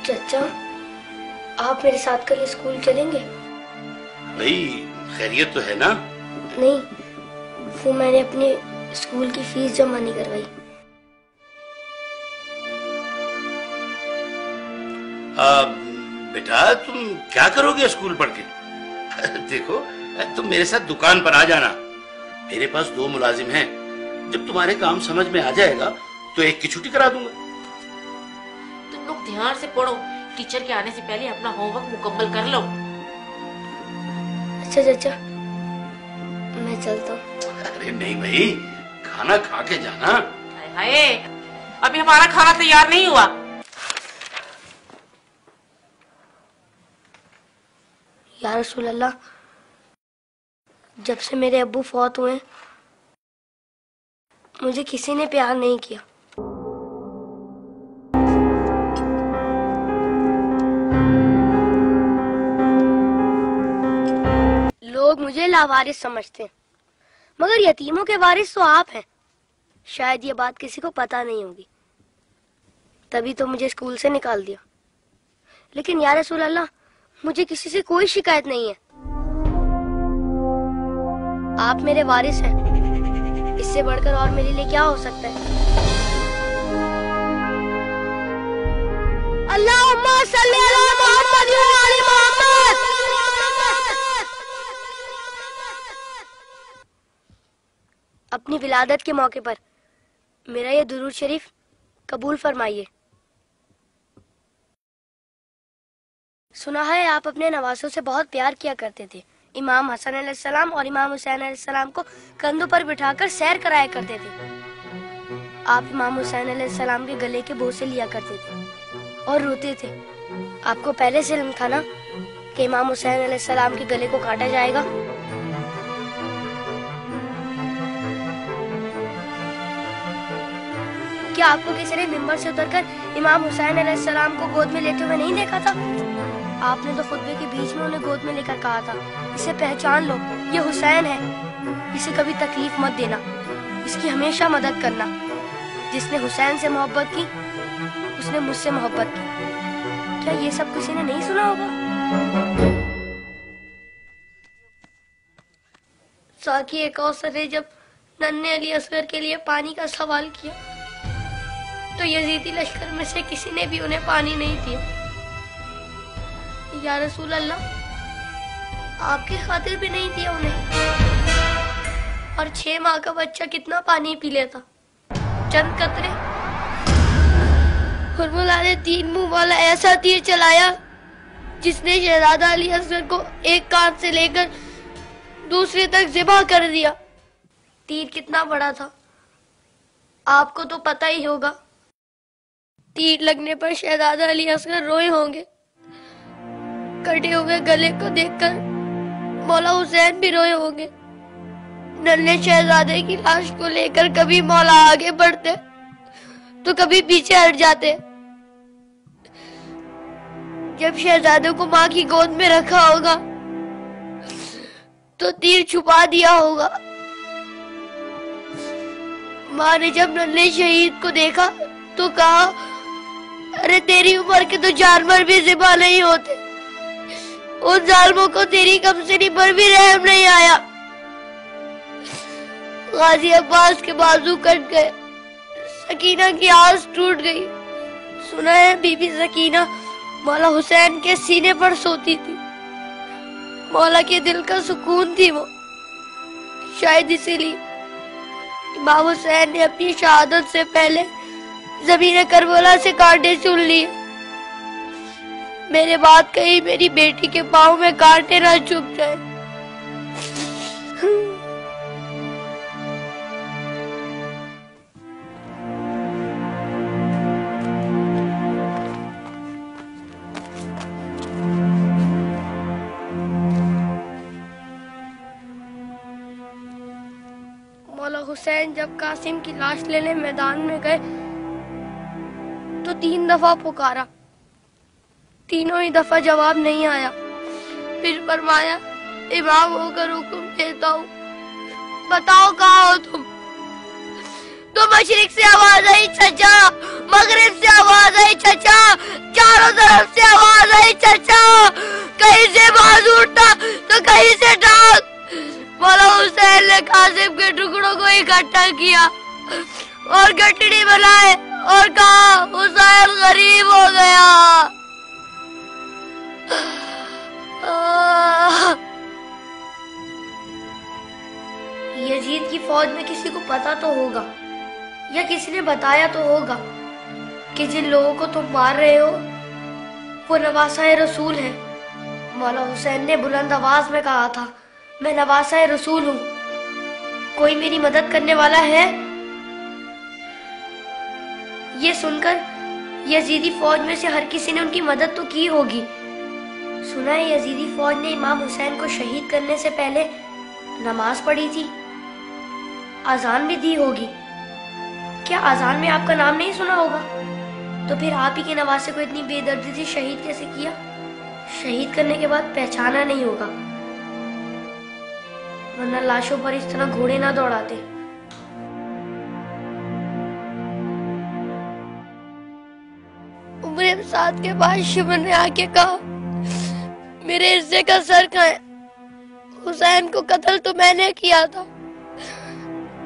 चाचा, आप मेरे साथ कल स्कूल चलेंगे? भाई खैरियत तो है ना? नहीं, वो मैंने अपने स्कूल की फीस जमा नहीं करवाई। बेटा तुम क्या करोगे स्कूल पढ़ के? देखो तुम मेरे साथ दुकान पर आ जाना, मेरे पास 2 मुलाजिम हैं। जब तुम्हारे काम समझ में आ जाएगा तो एक की छुट्टी करा दूंगा। तुम लोग ध्यान से पढ़ो, टीचर के आने से पहले अपना होमवर्क मुकम्मल कर लो। अच्छा चाचा, मैं चलता हूँ। अरे नहीं भाई, खाना खा के जाना। हाय, अभी हमारा खाना तैयार नहीं हुआ। या रसूल अल्लाह, जब से मेरे अब्बू फौत हुए मुझे किसी ने प्यार नहीं किया। लोग मुझे लावारिस समझते हैं, मगर यतीमों के वारिस तो आप हैं। शायद ये बात किसी को पता नहीं होगी, तभी तो मुझे स्कूल से निकाल दिया। लेकिन या रसूल अल्लाह, मुझे किसी से कोई शिकायत नहीं है। आप मेरे वारिस हैं, इससे बढ़कर और मेरे लिए क्या हो सकता है? अल्लाहुम्मा सल्ली अला मुहम्मद व आले मोहम्मद। अपनी विलादत के मौके पर मेरा ये दुरूद शरीफ कबूल फरमाइए। सुना है आप अपने नवासों से बहुत प्यार किया करते थे। इमाम हसन अलैहिस्सलाम और इमाम हुसैन अलैहिस्सलाम को कंधों पर बिठाकर सैर कराया करते थे। आप इमाम हुसैन अलैहिस्सलाम के गले के बोसे लिया करते थे और रोते थे। आपको पहले से इल्म था ना कि इमाम हुसैन अलैहिस्सलाम के गले को काटा जाएगा? क्या आपको किसी ने मिंबर से उतरकर इमाम हुसैन अलैहिस्सलाम को गोद में लेते हुए नहीं देखा था? आपने तो खुतबे के बीच में उन्हें गोद में लेकर कहा था, इसे पहचान लो, ये हुसैन है, इसे कभी तकलीफ मत देना, इसकी हमेशा मदद करना। जिसने हुसैन से मोहब्बत की उसने मुझसे मोहब्बत की। क्या ये सब किसी ने नहीं सुना होगा? साकी कौसर ने जब नन्हे अली असगर के लिए पानी का सवाल किया तो यजीदी लश्कर में से किसी ने भी उन्हें पानी नहीं दिया। या रसूल अल्लाह, आपकी खातिर भी नहीं दिया उन्हें। और 6 माह का बच्चा कितना पानी पी लेता? चंद कतरे। हुर्मुला ने 3 मुंह वाला ऐसा तीर चलाया जिसने शहजादा अली असगर को एक कान से लेकर दूसरे तक ज़िबा कर दिया। तीर कितना बड़ा था आपको तो पता ही होगा। तीर लगने पर शहजादा अली असगर रोए होंगे। कटे हुए गले को देखकर मौला हुसैन भी रोए होंगे। नन्हे शहजादे की लाश को लेकर कभी मौला आगे बढ़ते तो कभी पीछे हट जाते। जब शहजादे को माँ की गोद में रखा होगा तो तीर छुपा दिया होगा। माँ ने जब नन्हे शहीद को देखा तो कहा, अरे तेरी उम्र के तो जानवर भी ज़िबा नहीं होते, उन जालिमों को तेरी कमसिनी पर भी रहम नहीं आया। गाजी अब्बास के बाजू कट गए, सकीना की आस टूट गई। सुना है बीबी सकीना मौला हुसैन के सीने पर सोती थी। मौला के दिल का सुकून थी वो। शायद इसीलिए इमाम हुसैन ने अपनी शहादत से पहले ज़मीन करबला से कांटे चुन लिए। मेरे बात कहीं मेरी बेटी के पाँव में कांटे ना चुभ जाए। मौला हुसैन जब कासिम की लाश लेने मैदान में गए तो 3 दफा पुकारा, तीनों ही दफा जवाब नहीं आया। फिर फरमाया, इमाम होकर हुक्म देता हूँ, बताओ कहाँ हो तुम? तो मशरिक से आवाज आई चचा, मगरिब से आवाज आई चचा, चारों तरफ इकट्ठा किया और गठड़ी बनाए और कहा हुसैन गरीब हो गया। यजीद की फौज में किसी को पता तो होगा या किसी ने बताया तो होगा कि जिन लोगों को तुम मार रहे हो वो नवासा रसूल है। मौला हुसैन ने बुलंद आवाज में कहा था, मैं नवासा रसूल हूँ, कोई मेरी मदद करने वाला है? ये सुनकर यजीदी फौज में से हर किसी ने उनकी मदद तो की होगी। सुना है यजीदी फौज ने इमाम हुसैन को शहीद करने से पहले नमाज पढ़ी थी, अजान भी दी होगी। क्या अजान में आपका नाम नहीं सुना होगा? तो फिर आप ही के नवासे को इतनी बेदर्दी से शहीद कैसे किया? शहीद करने के बाद पहचाना नहीं होगा, वरना लाशों पर इस तरह घोड़े ना दौड़ाते। उम्र साथ के बाद शिमर ने आके कहा, मेरे हिस्से का सर कहाँ है? हुसैन को कत्ल तो मैंने किया था,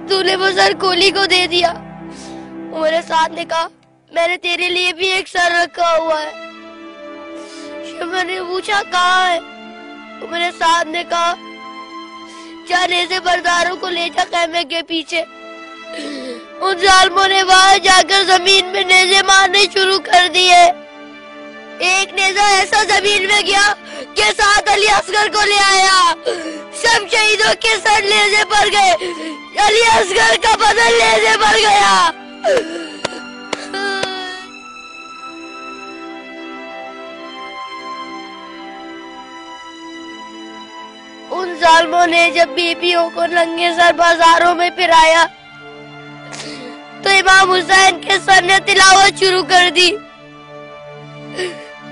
तूने वो सर कोली को दे दिया। उमर साथ ने कहा, मैंने तेरे लिए भी एक सर रखा हुआ है। शिमर ने पूछा, कहाँ है? उमर साथ ने कहा, जाने से बरदारों को ले जा खैमे के पीछे। उन जालिमों ने वहां जाकर जमीन में नेज़े मारने शुरू कर दिए। एक नेज़ा ऐसा जमीन में गया के साथ अली असगर को ले आया। सब शहीदों के सर नेज़े पर गए, अली असगर का बदन नेज़े पर गया। उन जालिमों ने जब बीबियों को नंगे सर बाजारों में फिराया तो इमाम हुसैन के सर ने तिलावत शुरू कर दी,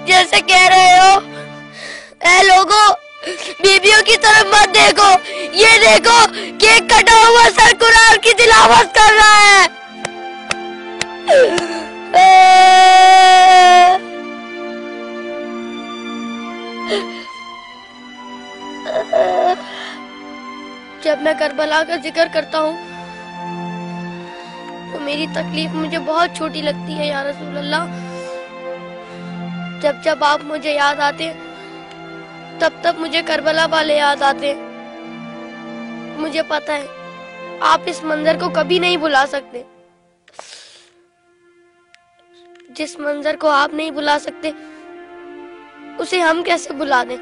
जैसे कह रहे हो, ऐ लोगों, बीबियों की तरफ मत देखो, ये देखो कि एक कटा हुआ सर कुरान की तिलावत कर रहा है। जब मैं करबला का जिक्र करता हूँ तो मेरी तकलीफ मुझे बहुत छोटी लगती है या रसूल अल्लाह। जब जब आप मुझे याद आते तब तब मुझे करबला वाले याद आते। मुझे पता है आप इस मंजर को कभी नहीं भुला सकते। जिस मंजर को आप नहीं भुला सकते उसे हम कैसे भुला दें?